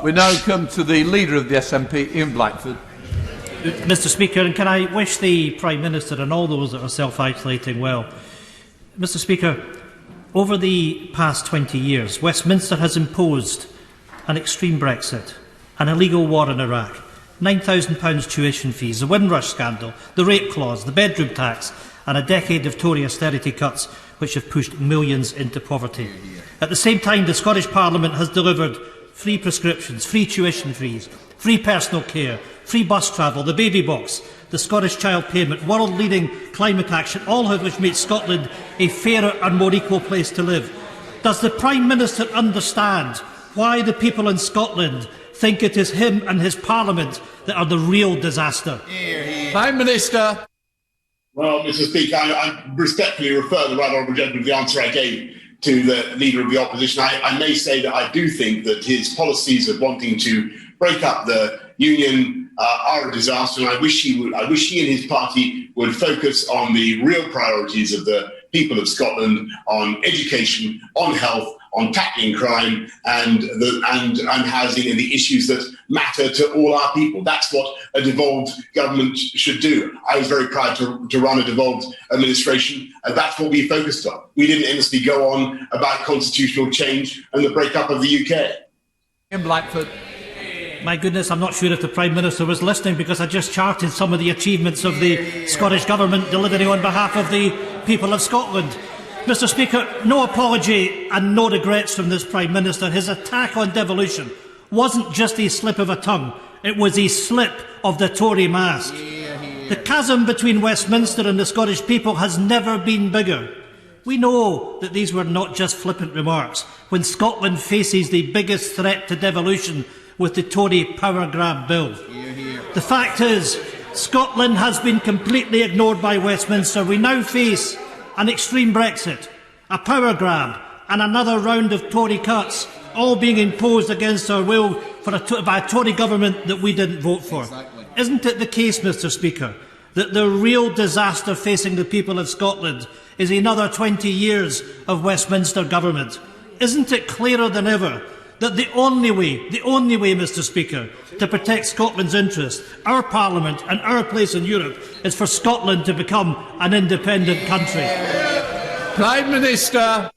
We now come to the Leader of the SNP, Ian Blackford. Mr Speaker, and can I wish the Prime Minister and all those that are self-isolating well. Mr Speaker, over the past 20 years, Westminster has imposed an extreme Brexit, an illegal war in Iraq, £9,000 tuition fees, the Windrush scandal, the rape clause, the bedroom tax, and a decade of Tory austerity cuts which have pushed millions into poverty. At the same time, the Scottish Parliament has delivered free prescriptions, free tuition fees, free personal care, free bus travel, the baby box, the Scottish Child Payment, world-leading climate action, all of which make Scotland a fairer and more equal place to live. Does the Prime Minister understand why the people in Scotland think it is him and his Parliament that are the real disaster? Prime Minister. Well, Mr Speaker, I respectfully refer the right honourable gentleman to the answer I gave to the Leader of the Opposition. I may say that I do think that his policies of wanting to break up the Union are a disaster, and I wish he and his party would focus on the real priorities of the people of Scotland, on education, on health, on tackling crime and housing and the issues that matter to all our people. That's what a devolved government should do. I was very proud to run a devolved administration, and that's what we focused on. We didn't endlessly go on about constitutional change and the breakup of the UK. In Blackford. My goodness, I'm not sure if the Prime Minister was listening, because I just charted some of the achievements of the Scottish Government delivering on behalf of the people of Scotland. Mr Speaker, no apology and no regrets from this Prime Minister. His attack on devolution wasn't just a slip of a tongue, it was a slip of the Tory mask. The chasm between Westminster and the Scottish people has never been bigger. We know that these were not just flippant remarks when Scotland faces the biggest threat to devolution with the Tory power grab bill. The fact is, Scotland has been completely ignored by Westminster. We now face an extreme Brexit, a power grab and another round of Tory cuts, all being imposed against our will by a Tory government that we didn't vote for. Exactly. Isn't it the case, Mr Speaker, that the real disaster facing the people of Scotland is another 20 years of Westminster government? Isn't it clearer than ever that the only way, Mr Speaker, to protect Scotland's interests, our Parliament and our place in Europe, is for Scotland to become an independent country? Prime Minister.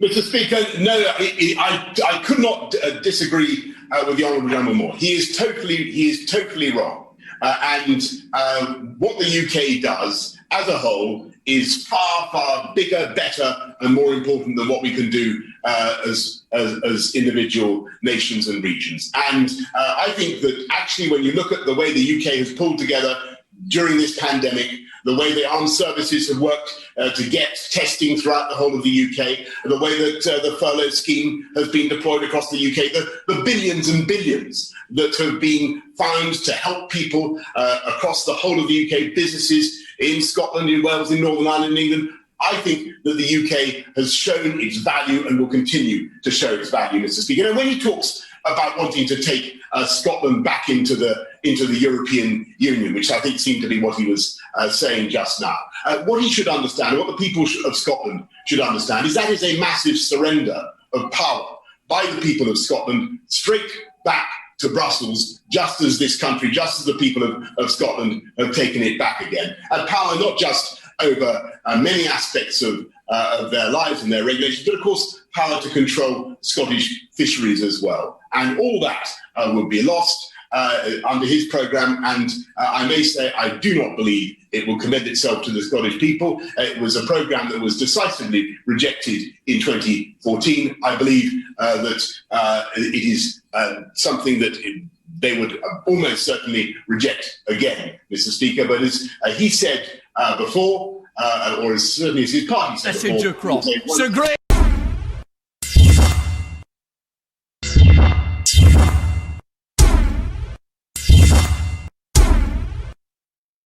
Mr Speaker, no, I could not disagree with the honourable gentleman more. He is totally wrong. What the UK does as a whole is far, far bigger, better and more important than what we can do as individual nations and regions. And I think that actually when you look at the way the UK has pulled together during this pandemic, the way the armed services have worked to get testing throughout the whole of the UK, the way that the furlough scheme has been deployed across the UK, the billions and billions that have been found to help people across the whole of the UK, businesses in Scotland, in Wales, in Northern Ireland, in England. I think that the UK has shown its value and will continue to show its value, Mr Speaker. And when he talks about wanting to take Scotland back into the European Union, which I think seemed to be what he was saying just now, what he should understand, what the people of Scotland should understand, is that is a massive surrender of power by the people of Scotland straight back to Brussels, just as this country, just as the people of Scotland have taken it back again. And power not just over many aspects of their lives and their regulations, but of course power to control Scottish fisheries as well. And all that would be lost under his programme, and I may say I do not believe it will commend itself to the Scottish people. It was a programme that was decisively rejected in 2014. I believe that it is something that they would almost certainly reject again, Mr Speaker. But as he said before, or as certainly as his party said before, across. So great.